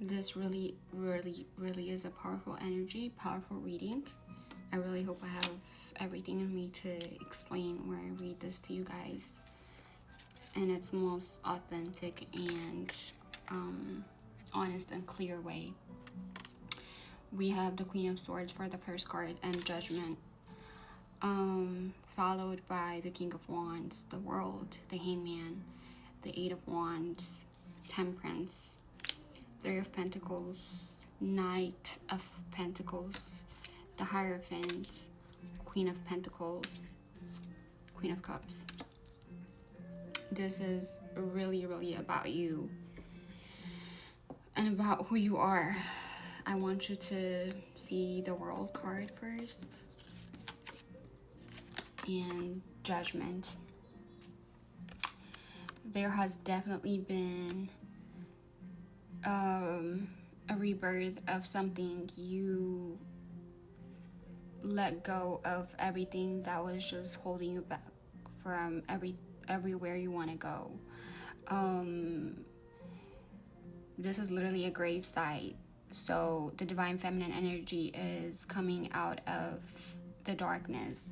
This really is a powerful energy, powerful reading. I really hope I have everything in me to explain when I read this to you guys in its most authentic and honest and clear way. We have the Queen of Swords for the first card and Judgment, followed by the King of Wands, the World, the Hangman, the Eight of Wands, Temperance, Three of Pentacles, Knight of Pentacles, the Hierophant, Queen of Pentacles, Queen of Cups. This is really about you and about who you are. I want you to see the World card first and Judgment. There has definitely been a rebirth of something. You let go of everything that was just holding you back from everywhere you want to go. This is literally a grave site. So the divine feminine energy is coming out of the darkness.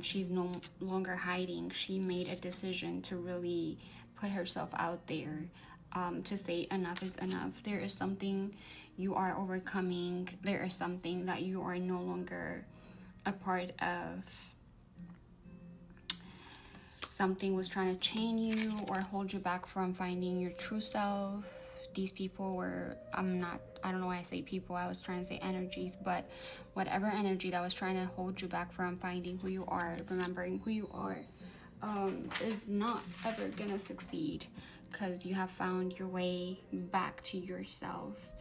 She's no longer hiding. She made a decision to really put herself out there, to say enough is enough. There is something you are overcoming. There is something that you are no longer a part of. Something was trying to chain you or hold you back from finding your true self. These people were, I don't know why I say people, I was trying to say energies, but whatever energy that was trying to hold you back from finding who you are, remembering who you are, is not ever gonna succeed, because you have found your way back to yourself.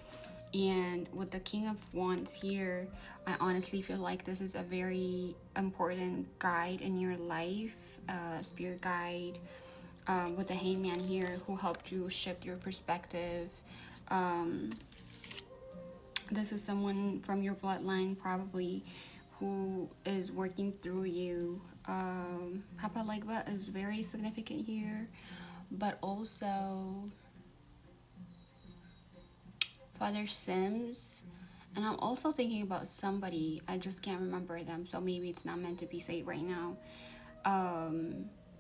And with the King of Wands here, I honestly feel like this is a very important guide in your life, spirit guide, with the Hangman here, who helped you shift your perspective. This is someone from your bloodline probably who is working through you. Papa Legba is very significant here, but also Father Sims. And I'm also thinking about somebody, I just can't remember them, so maybe it's not meant to be said right now.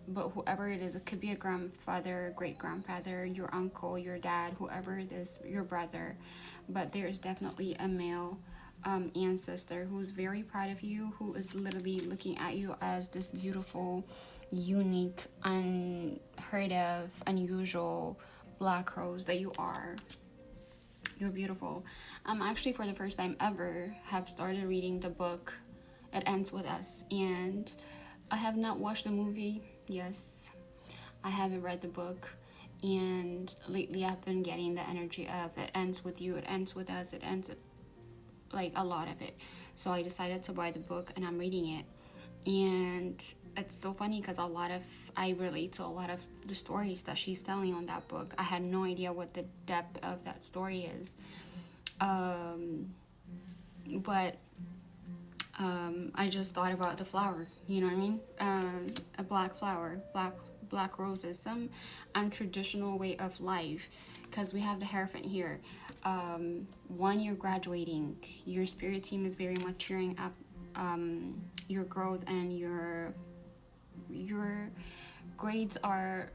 But whoever it is, it could be a grandfather, great-grandfather, your uncle, your dad, whoever it is, your brother. But there's definitely a male ancestor who's very proud of you, who is literally looking at you as this beautiful, unique, unheard of, unusual black rose that you are. You're beautiful. Actually, for the first time ever, have started reading the book It Ends With Us, and I have not watched the movie. Yes, I haven't read the book, and lately I've been getting the energy of it ends with you, it ends with us, it ends, like a lot of it. So I decided to buy the book and I'm reading it, and it's so funny because I relate to a lot of the stories that she's telling on that book. I had no idea what the depth of that story is, but I just thought about the flower, you know what I mean? A black flower, black roses, some untraditional way of life, because we have the Hierophant here. One, you're graduating. Your spirit team is very much cheering up your growth, and your grades are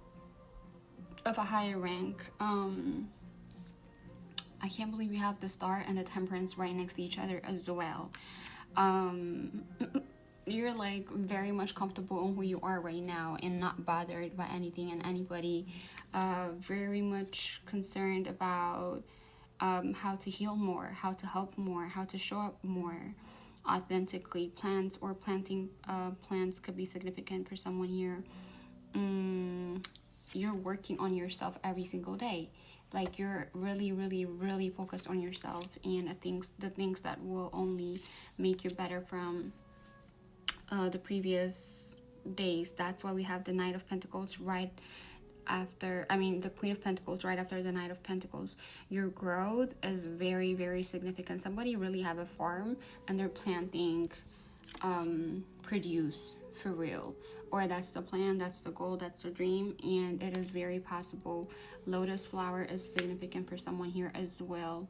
of a higher rank. I can't believe we have the Star and the Temperance right next to each other as well. You're like very much comfortable in who you are right now and not bothered by anything and anybody. Very much concerned about how to heal more, how to help more, how to show up more authentically. Plants or planting plants could be significant for someone here. You're working on yourself every single day. Like, you're really focused on yourself and the things that will only make you better from the previous days. That's why we have the Knight of Pentacles right after, the Queen of Pentacles right after the Knight of Pentacles. Your growth is very significant. Somebody really have a farm and they're planting produce for real, or that's the plan, that's the goal, that's the dream, and it is very possible. Lotus flower is significant for someone here as well.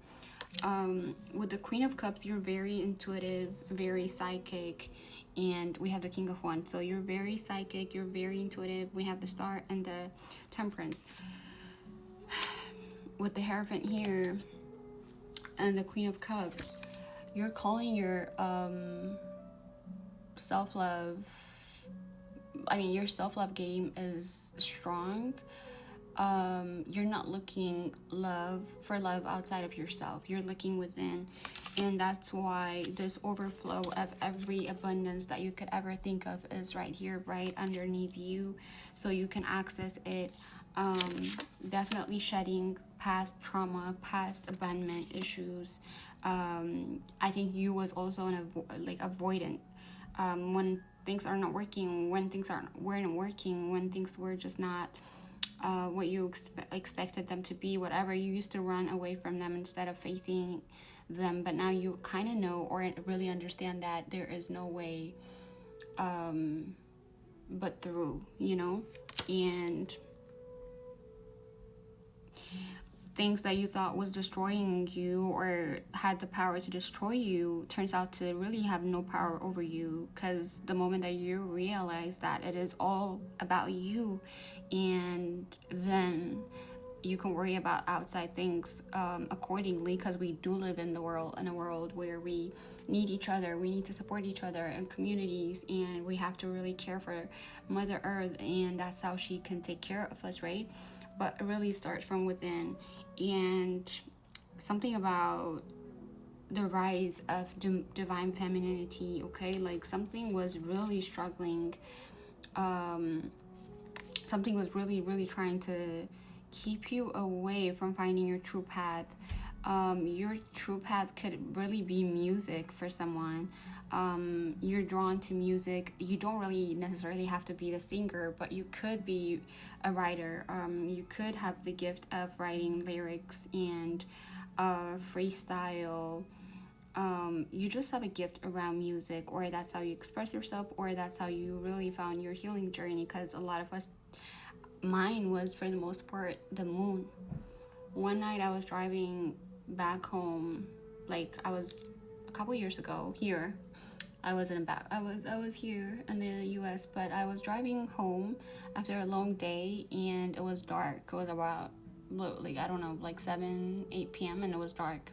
With the Queen of Cups, you're very intuitive, very psychic, and we have the King of Wands. So you're very psychic, you're very intuitive. We have the Star and the Temperance. With the Hierophant here and the Queen of Cups, you're calling your self-love. I mean, your self-love game is strong. You're not looking for love outside of yourself. You're looking within, and that's why this overflow of every abundance that you could ever think of is right here, right underneath you, so you can access it. Definitely shedding past trauma, past abandonment issues. I think you was also avoidant, when things are not working, when things weren't working, when things were just not what you expected them to be, whatever. You used to run away from them instead of facing them, but now you kind of know or really understand that there is no way but through, and things that you thought was destroying you or had the power to destroy you turns out to really have no power over you, because the moment that you realize that it is all about you, and then you can worry about outside things accordingly, because we do live in a world where we need each other, we need to support each other in communities, and we have to really care for Mother Earth, and that's how she can take care of us, right? But it really starts from within. And something about the rise of divine femininity, okay? Like something was really struggling. Something was really, really trying to keep you away from finding your true path. Your true path could really be music for someone. You're drawn to music. You don't really necessarily have to be the singer, but you could be a writer. You could have the gift of writing lyrics and freestyle. You just have a gift around music, or that's how you express yourself, or that's how you really found your healing journey, because a lot of us, mine was for the most part the moon. One night I was driving back home, like I was a couple years ago here. I was here in the US, but I was driving home after a long day, and it was dark. It was about, like, I don't know, like 7-8 p.m. and it was dark.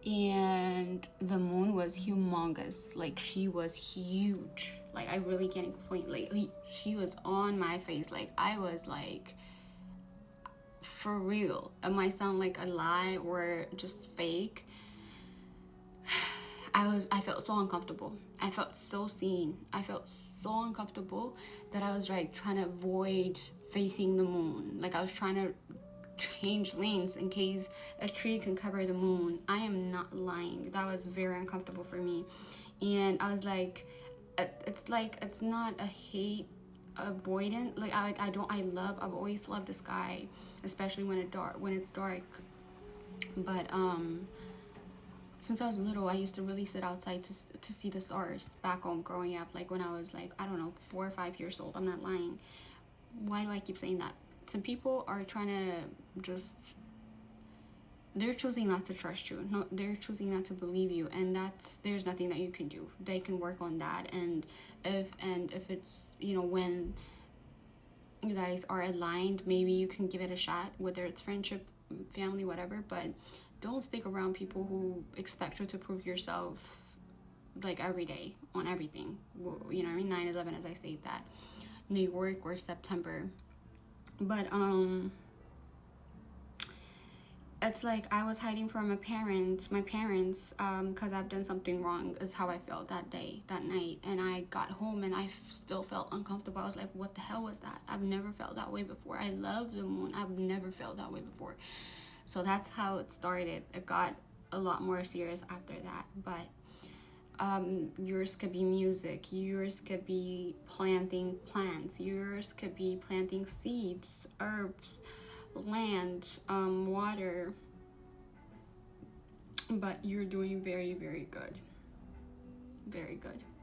And the moon was humongous. Like, she was huge. Like, I really can't explain. Like, she was on my face. Like, I was like, for real. It might sound like a lie or just fake. I felt so uncomfortable. I felt so seen. I felt so uncomfortable that I was like trying to avoid facing the moon. Like I was trying to change lanes in case a tree can cover the moon. I am not lying. That was very uncomfortable for me. And I was like, it's not a hate avoidant. Like I've always loved the sky, especially when it's dark. But since I was little, I used to really sit outside to see the stars back home growing up, like when I was like, I don't know, 4 or 5 years old. I'm not lying. Why do I keep saying that? Some people are trying to they're choosing not to trust you. No, they're choosing not to believe you, and there's nothing that you can do. They can work on that, and if it's, when you guys are aligned, maybe you can give it a shot, whether it's friendship, family, whatever, but don't stick around people who expect you to prove yourself like every day on everything. You know what I mean? 9/11, as I say that. New York or September. But it's like I was hiding from my parents, because I've done something wrong, is how I felt that night. And I got home and I still felt uncomfortable. I was like, what the hell was that? I've never felt that way before. I love the moon. I've never felt that way before. So that's how it started. It got a lot more serious after that. But yours could be music. Yours could be planting plants. Yours could be planting seeds, herbs, land, water. But you're doing very, very good. Very good.